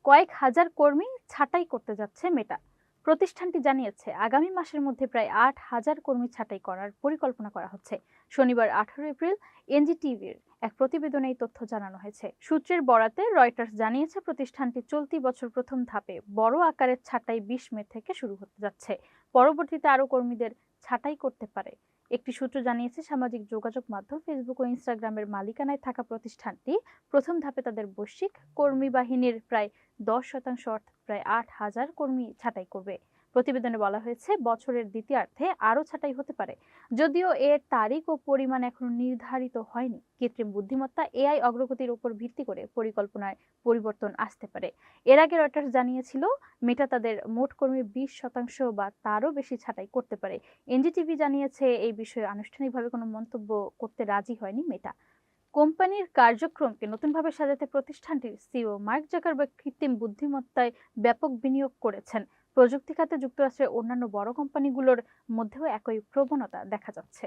কয়েক হাজার কর্মী ছাঁটাই করতে যাচ্ছে মেটা। প্রতিষ্ঠানটি জানিয়েছে আগামী মাসের মধ্যে প্রায় ৮,০০০ কর্মী ছাঁটাই করার পরিকল্পনা করা হচ্ছে। শনিবার ১৮ এপ্রিল এনজিটিভির এক প্রতিবেদনে এই তথ্য জানানো হয়েছে। সূত্রের বরাতে রয়টার্স জানিয়েছে প্রতিষ্ঠানটি চলতি বছর প্রথম ধাপে বড় আকারের ছাঁটাই ২০ মে থেকে শুরু হতে যাচ্ছে। পরবর্তীতে আরও কর্মীদের ছাঁটাই করতে পারে। একটি সূত্র জানিয়েছে সামাজিক যোগাযোগ মাধ্যম ফেসবুক ও ইনস্টাগ্রামের মালিকানায় থাকা প্রতিষ্ঠানটি প্রথম ধাপে তাদের বৈশ্বিক কর্মী বাহিনীর প্রায় ১০% অর্থাৎ প্রায় ৮,০০০ কর্মী ছাঁটাই করবে। প্রতিবেদনে বলা হয়েছে বছরের দ্বিতীয়ার্ধে আরও ছাঁটাই হতে পারে, যদিও এর তারিখ ও পরিমাণ এখনো নির্ধারিত হয়নি। কৃত্রিম বুদ্ধিমত্তা এআই অগ্রগতির উপর ভিত্তি করে পরিকল্পনায় পরিবর্তন আসতে পারে। এর আগে রয়টার্স জানিয়েছিল মেটা তাদের মোট কর্মীর ২০% বা তারও বেশি ছাঁটাই করতে পারে। এনডিটিভি জানিয়েছে এই বিষয়ে আনুষ্ঠানিকভাবে কোনো মন্তব্য করতে রাজি হয়নি মেটা। কোম্পানির কার্যক্রমকে নতুনভাবে সাজাতে প্রতিষ্ঠানটির সিইও মার্ক জাকারবার্গ কৃত্রিম বুদ্ধিমত্তায় ব্যাপক বিনিয়োগ করেছেন। প্রযুক্তি খাতে যুক্তরাষ্ট্রের অন্যান্য বড় কোম্পানিগুলোর মধ্যেও একই প্রবণতা দেখা যাচ্ছে।